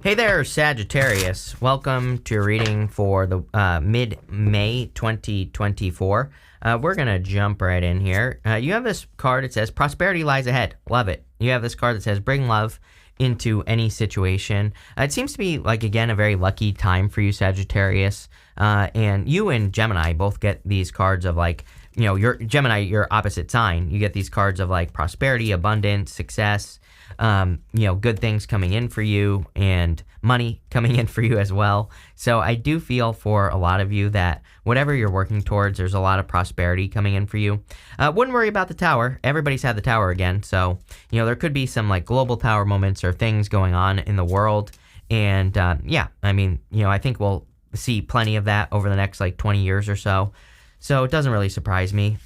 Hey there, Sagittarius. Welcome to your reading for the mid-May 2024. We're going to jump right in here. You have this card. It says, prosperity lies ahead. Love it. You have this card that says, bring love into any situation. It seems to be, like, again, a very lucky time for you, Sagittarius. And you and Gemini both get these cards of, like, you know, your Gemini, your opposite sign. You get these cards of, like, prosperity, abundance, success, good things coming in for you and money coming in for you as well. So I do feel for a lot of you that whatever you're working towards, there's a lot of prosperity coming in for you. Wouldn't worry about the tower. Everybody's had the tower again. So, there could be some like global tower moments or things going on in the world. And I think we'll see plenty of that over the next like 20 years or so. So it doesn't really surprise me.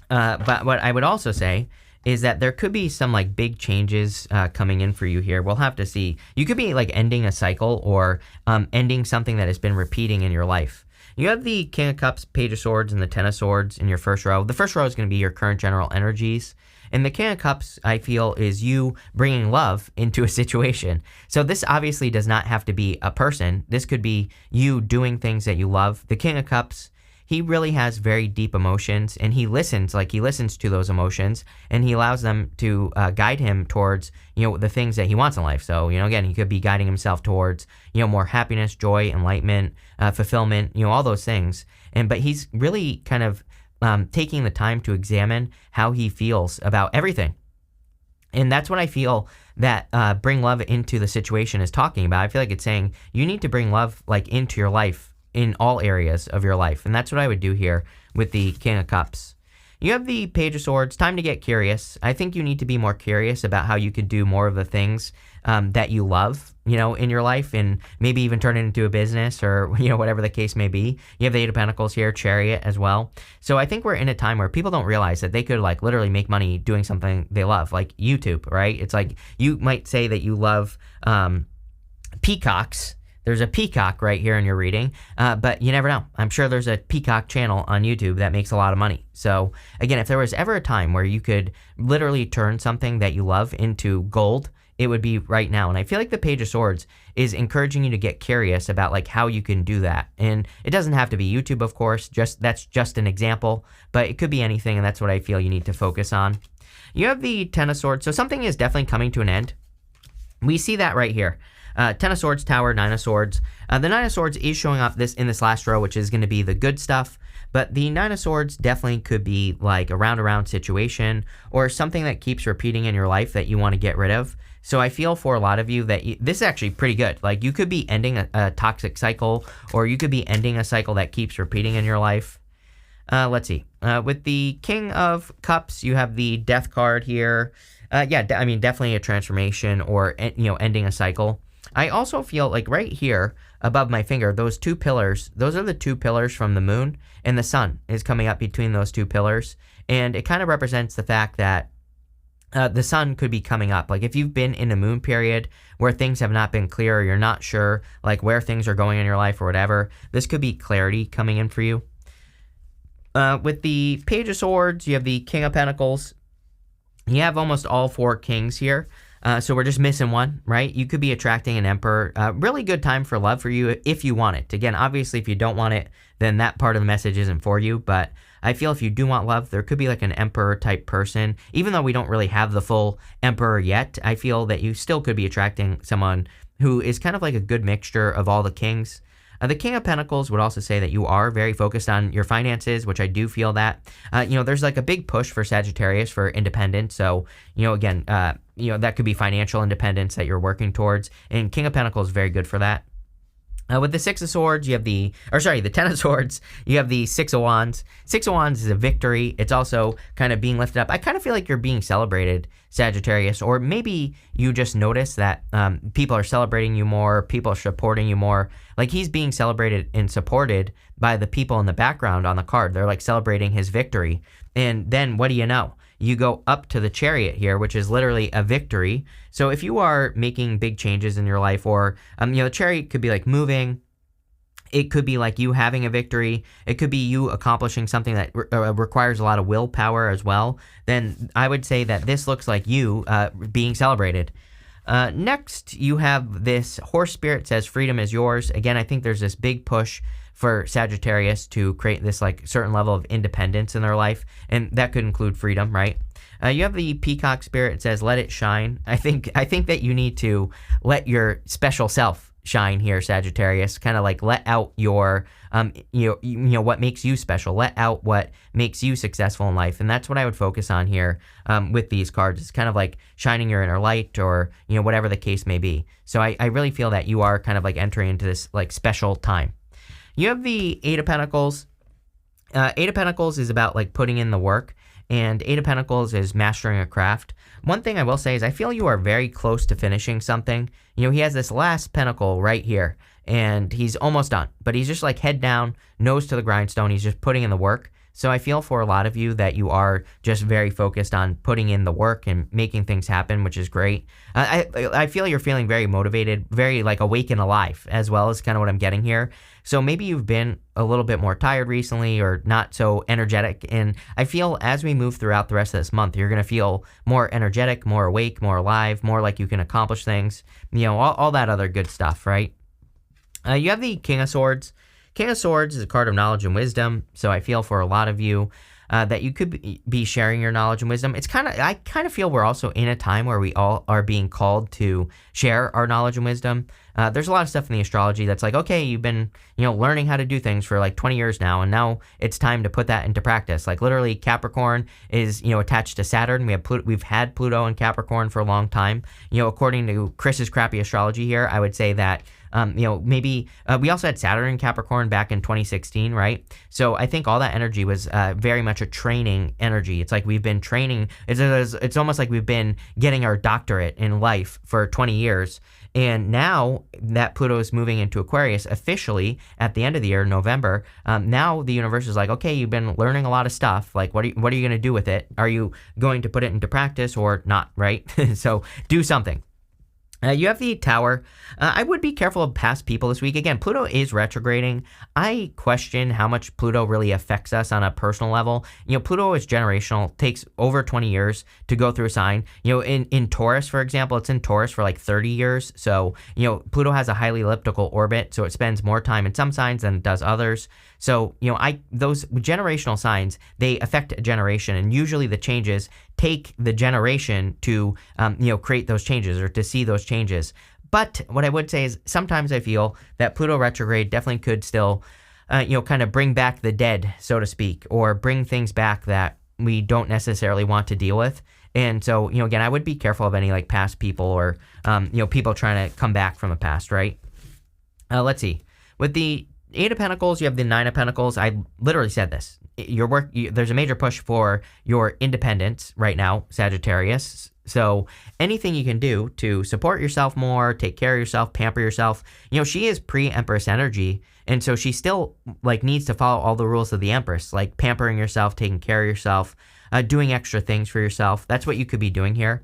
But what I would also say is that there could be some like big changes coming in for you here. We'll have to see. You could be like ending a cycle or ending something that has been repeating in your life. You have the King of Cups, Page of Swords, and the Ten of Swords in your first row. The first row is going to be your current general energies. And the King of Cups, I feel, is you bringing love into a situation. So this obviously does not have to be a person. This could be you doing things that you love. The King of Cups, he really has very deep emotions, and he listens to those emotions, and he allows them to guide him towards, the things that he wants in life. So, again, he could be guiding himself towards, more happiness, joy, enlightenment, fulfillment, all those things. But he's really kind of taking the time to examine how he feels about everything. And that's what I feel that bring love into the situation is talking about. I feel like it's saying you need to bring love like into your life in all areas of your life. And that's what I would do here with the King of Cups. You have the Page of Swords. Time to get curious. I think you need to be more curious about how you could do more of the things that you love, in your life, and maybe even turn it into a business or, whatever the case may be. You have the Eight of Pentacles here, Chariot as well. So I think we're in a time where people don't realize that they could like literally make money doing something they love, like YouTube, right? It's like you might say that you love peacocks. There's a peacock right here in your reading, but you never know. I'm sure there's a peacock channel on YouTube that makes a lot of money. So again, if there was ever a time where you could literally turn something that you love into gold, it would be right now. And I feel like the Page of Swords is encouraging you to get curious about like how you can do that. And it doesn't have to be YouTube, of course. That's just an example, but it could be anything, and that's what I feel you need to focus on. You have the Ten of Swords, so something is definitely coming to an end. We see that right here. Ten of Swords, Tower, Nine of Swords. The Nine of Swords is showing up in this last row, which is going to be the good stuff. But the Nine of Swords definitely could be like a round-around situation or something that keeps repeating in your life that you want to get rid of. So I feel for a lot of you that this is actually pretty good. Like you could be ending a toxic cycle, or you could be ending a cycle that keeps repeating in your life. Let's see. With the King of Cups, you have the Death card here. Definitely a transformation or, ending a cycle. I also feel like right here above my finger, those two pillars, those are the two pillars from the moon, and the sun is coming up between those two pillars. And it kind of represents the fact that the sun could be coming up. Like if you've been in a moon period where things have not been clear, or you're not sure like where things are going in your life or whatever, this could be clarity coming in for you. With the Page of Swords, you have the King of Pentacles. You have almost all four kings here. So we're just missing one, right? You could be attracting an emperor. Really good time for love for you if you want it. Again, obviously, if you don't want it, then that part of the message isn't for you. But I feel if you do want love, there could be like an emperor type person. Even though we don't really have the full emperor yet, I feel that you still could be attracting someone who is kind of like a good mixture of all the kings. The King of Pentacles would also say that you are very focused on your finances, which I do feel that. There's like a big push for Sagittarius for independence. So, that could be financial independence that you're working towards. And King of Pentacles is very good for that. With the Ten of Swords, you have the Six of Wands. Six of Wands is a victory. It's also kind of being lifted up. I kind of feel like you're being celebrated, Sagittarius, or maybe you just notice that people are celebrating you more, people are supporting you more. Like he's being celebrated and supported by the people in the background on the card. They're like celebrating his victory. And then what do you know? You go up to the Chariot here, which is literally a victory. So if you are making big changes in your life, or, the Chariot could be like moving. It could be like you having a victory. It could be you accomplishing something that requires a lot of willpower as well. Then I would say that this looks like you being celebrated. Next, you have this horse spirit says freedom is yours. Again, I think there's this big push for Sagittarius to create this like certain level of independence in their life, and that could include freedom, right? You have the peacock spirit. It says let it shine. I think that you need to let your special self shine here, Sagittarius. Kind of like let out your what makes you special. Let out what makes you successful in life, and that's what I would focus on here with these cards. It's kind of like shining your inner light, or whatever the case may be. So I really feel that you are kind of like entering into this like special time. You have the Eight of Pentacles. Eight of Pentacles is about like putting in the work, and Eight of Pentacles is mastering a craft. One thing I will say is I feel you are very close to finishing something. He has this last pentacle right here, and he's almost done, but he's just like head down, nose to the grindstone. He's just putting in the work. So I feel for a lot of you that you are just very focused on putting in the work and making things happen, which is great. I feel you're feeling very motivated, very like awake and alive as well, is kind of what I'm getting here. So maybe you've been a little bit more tired recently or not so energetic. And I feel as we move throughout the rest of this month, you're going to feel more energetic, more awake, more alive, more like you can accomplish things, all that other good stuff, right? You have the King of Swords. King of Swords is a card of knowledge and wisdom, so I feel for a lot of you that you could be sharing your knowledge and wisdom. I kind of feel we're also in a time where we all are being called to share our knowledge and wisdom. There's a lot of stuff in the astrology that's like, okay, you've been learning how to do things for like 20 years now, and now it's time to put that into practice. Like literally, Capricorn is attached to Saturn. We've had Pluto in Capricorn for a long time. According to Chris's crappy astrology here, I would say that. Maybe we also had Saturn in Capricorn back in 2016, right? So I think all that energy was very much a training energy. It's like we've been training. It's almost like we've been getting our doctorate in life for 20 years. And now that Pluto is moving into Aquarius officially at the end of the year, November, now the universe is like, okay, you've been learning a lot of stuff. Like, what are you going to do with it? Are you going to put it into practice or not, right? So do something. You have the Tower. I would be careful of past people this week. Again, Pluto is retrograding. I question how much Pluto really affects us on a personal level. Pluto is generational, takes over 20 years to go through a sign. In Taurus, for example, it's in Taurus for like 30 years. So, Pluto has a highly elliptical orbit, so it spends more time in some signs than it does others. So, those generational signs, they affect a generation, and usually the changes take the generation to, create those changes or to see those changes. But what I would say is sometimes I feel that Pluto retrograde definitely could still, kind of bring back the dead, so to speak, or bring things back that we don't necessarily want to deal with. And so, again, I would be careful of any like past people or, people trying to come back from the past, right? Let's see. With the Eight of Pentacles, you have the Nine of Pentacles. I literally said this. There's a major push for your independence right now, Sagittarius. So anything you can do to support yourself more, take care of yourself, pamper yourself. She is pre-Empress energy, and so she still like needs to follow all the rules of the Empress, like pampering yourself, taking care of yourself, doing extra things for yourself. That's what you could be doing here.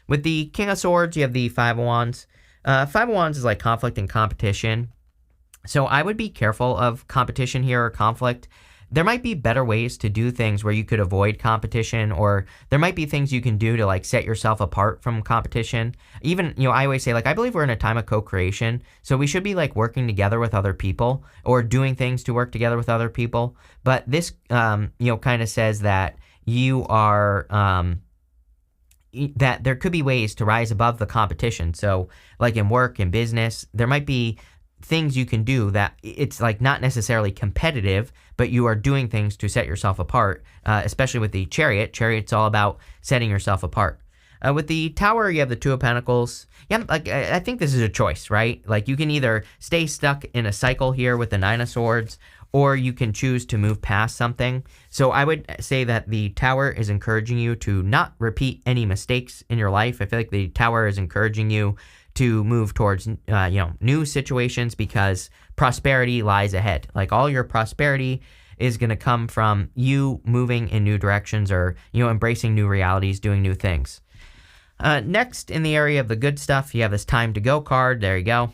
With the King of Swords, you have the Five of Wands. Five of Wands is like conflict and competition. So I would be careful of competition here or conflict. There might be better ways to do things where you could avoid competition, or there might be things you can do to like set yourself apart from competition. Even, I always say like, I believe we're in a time of co-creation. So we should be like working together with other people or doing things to work together with other people. But this, kind of says that you are, that there could be ways to rise above the competition. So like in work and business, there might be things you can do that it's like not necessarily competitive, but you are doing things to set yourself apart, especially with the Chariot. Chariot's all about setting yourself apart. With the Tower, you have the Two of Pentacles. Yeah, like I think this is a choice, right? Like you can either stay stuck in a cycle here with the Nine of Swords, or you can choose to move past something. So I would say that the Tower is encouraging you to not repeat any mistakes in your life. I feel like the Tower is encouraging you to move towards, new situations, because prosperity lies ahead. Like all your prosperity is going to come from you moving in new directions or, embracing new realities, doing new things. Next, in the area of the good stuff, you have this Time to Go card. There you go.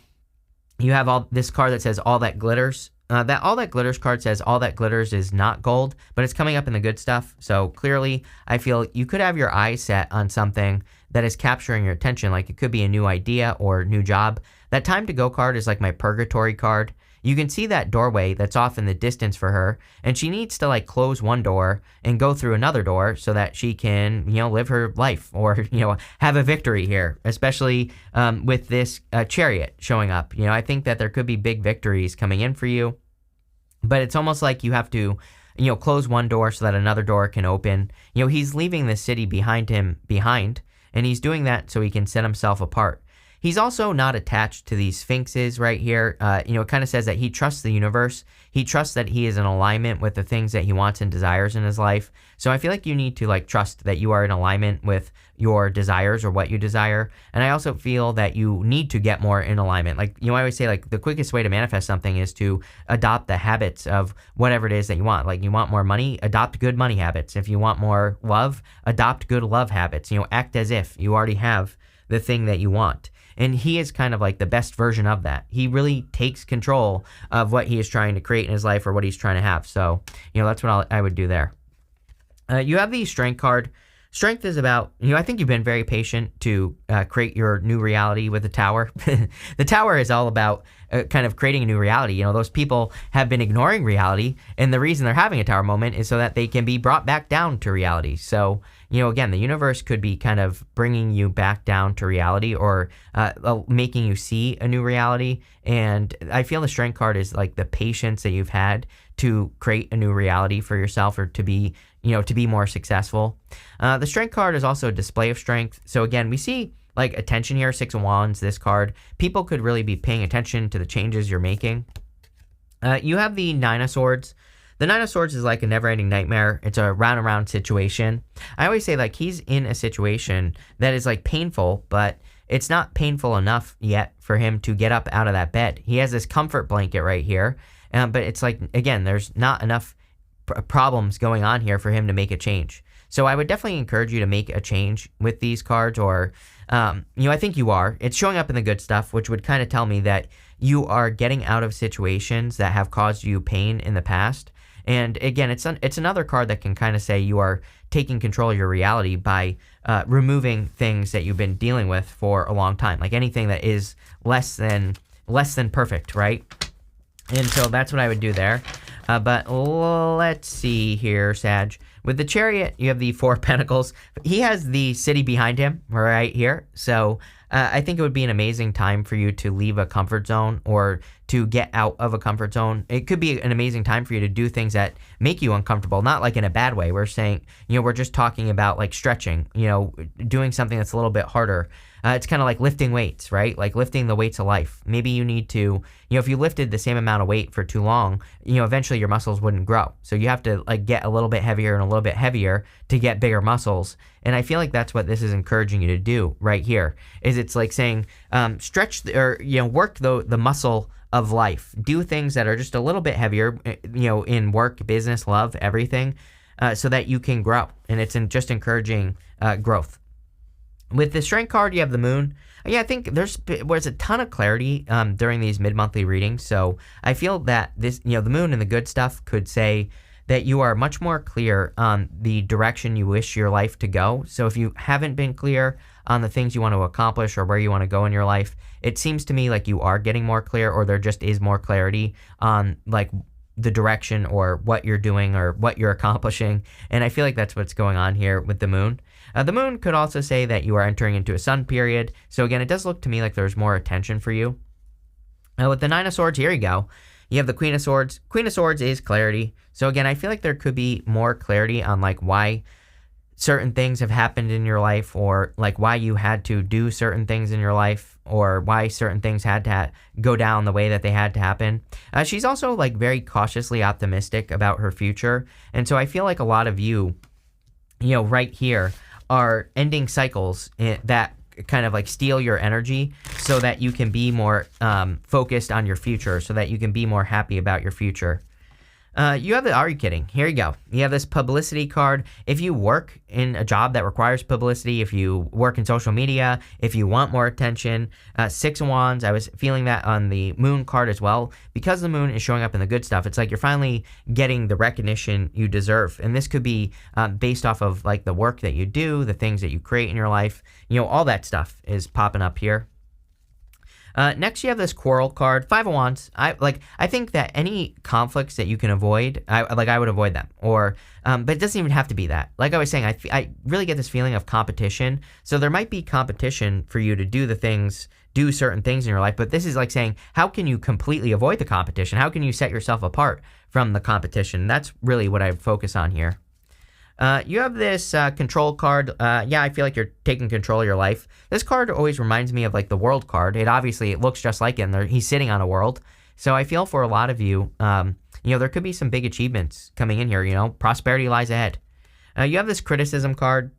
You have this card that says All That Glitters. That All That Glitters card says all that glitters is not gold, but it's coming up in the good stuff. So clearly, I feel you could have your eyes set on something that is capturing your attention. Like it could be a new idea or new job. That time to go card is like my purgatory card. You can see that doorway that's off in the distance for her, and she needs to like close one door and go through another door so that she can, live her life or, have a victory here, especially with this chariot showing up. I think that there could be big victories coming in for you, but it's almost like you have to, close one door so that another door can open. He's leaving the city behind him, and he's doing that so he can set himself apart. He's also not attached to these sphinxes right here. It kind of says that he trusts the universe. He trusts that he is in alignment with the things that he wants and desires in his life. So I feel like you need to like trust that you are in alignment with your desires or what you desire. And I also feel that you need to get more in alignment. Like, I always say like the quickest way to manifest something is to adopt the habits of whatever it is that you want. Like you want more money, adopt good money habits. If you want more love, adopt good love habits. Act as if you already have the thing that you want. And he is kind of like the best version of that. He really takes control of what he is trying to create in his life or what he's trying to have. So, that's what I would do there. You have the Strength card. Strength is about, I think you've been very patient to create your new reality with the Tower. The Tower is all about kind of creating a new reality. Those people have been ignoring reality, and the reason they're having a Tower moment is so that they can be brought back down to reality. So, again, the universe could be kind of bringing you back down to reality or making you see a new reality. And I feel the Strength card is like the patience that you've had to create a new reality for yourself or to be more successful. The Strength card is also a display of strength. So again, we see like attention here, 6 of Wands, this card. People could really be paying attention to the changes you're making. You have the 9 of Swords. The 9 of Swords is like a never-ending nightmare. It's a round and round situation. I always say like he's in a situation that is like painful, but it's not painful enough yet for him to get up out of that bed. He has this comfort blanket right here, but it's like, again, there's not enough problems going on here for him to make a change. So I would definitely encourage you to make a change with these cards, or I think you are. It's showing up in the good stuff, which would kind of tell me that you are getting out of situations that have caused you pain in the past. And again, it's another card that can kind of say you are taking control of your reality by removing things that you've been dealing with for a long time, like anything that is less than perfect, right? And so that's what I would do there. But let's see here, Sag. With the Chariot, you have the 4 of Pentacles. He has the city behind him right here. So I think it would be an amazing time for you to leave a comfort zone or to get out of a comfort zone. It could be an amazing time for you to do things that make you uncomfortable, not like in a bad way. We're saying, we're just talking about like stretching, doing something that's a little bit harder. It's kind of like lifting weights, right? Like lifting the weights of life. Maybe you need to, if you lifted the same amount of weight for too long, eventually your muscles wouldn't grow. So you have to like get a little bit heavier and a little bit heavier to get bigger muscles. And I feel like that's what this is encouraging you to do right here. Is it's like saying, stretch work the muscle of life. Do things that are just a little bit heavier, in work, business, love, everything, so that you can grow. And it's just encouraging growth. With the Strength card, you have the Moon. Yeah, I think there's a ton of clarity during these mid-monthly readings. So I feel that this, the Moon and the good stuff could say that you are much more clear on the direction you wish your life to go. So if you haven't been clear on the things you want to accomplish or where you want to go in your life, it seems to me like you are getting more clear, or there just is more clarity on like the direction or what you're doing or what you're accomplishing. And I feel like that's what's going on here with the Moon. The Moon could also say that you are entering into a Sun period. So again, it does look to me like there's more attention for you. With the 9 of Swords, here you go. You have the Queen of Swords. Queen of Swords is clarity. So again, I feel like there could be more clarity on like why certain things have happened in your life, or like why you had to do certain things in your life, or why certain things had to go down the way that they had to happen. She's also like very cautiously optimistic about her future. And so I feel like a lot of you, right here are ending cycles that kind of like steal your energy so that you can be more focused on your future, so that you can be more happy about your future. You have the, are you kidding? Here you go. You have this publicity card. If you work in a job that requires publicity, if you work in social media, if you want more attention, Six of Wands, I was feeling that on the moon card as well. Because the moon is showing up in the good stuff, it's like you're finally getting the recognition you deserve. And this could be based off of like the work that you do, the things that you create in your life. You know, all that stuff is popping up here. Next, you have this quarrel card, Five of Wands. I think that any conflicts that you can avoid, I would avoid them. Or, but it doesn't even have to be that. Like I was saying, I really get this feeling of competition. So there might be competition for you to do certain things in your life. But this is like saying, how can you completely avoid the competition? How can you set yourself apart from the competition? That's really what I focus on here. You have this control card. Yeah, I feel like you're taking control of your life. This card always reminds me of like the world card. It looks just like it. And he's sitting on a world. So I feel for a lot of you, there could be some big achievements coming in here. Prosperity lies ahead. You have this criticism card.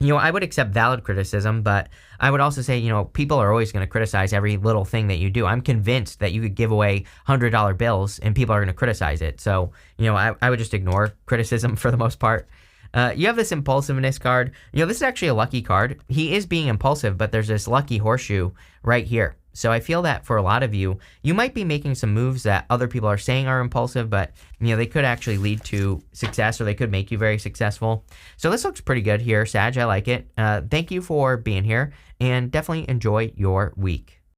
I would accept valid criticism, but I would also say, people are always going to criticize every little thing that you do. I'm convinced that you could give away $100 bills and people are going to criticize it. So, I would just ignore criticism for the most part. You have this impulsiveness card. This is actually a lucky card. He is being impulsive, but there's this lucky horseshoe right here. So I feel that for a lot of you, you might be making some moves that other people are saying are impulsive, but they could actually lead to success or they could make you very successful. So this looks pretty good here, Sag. I like it. Thank you for being here and definitely enjoy your week.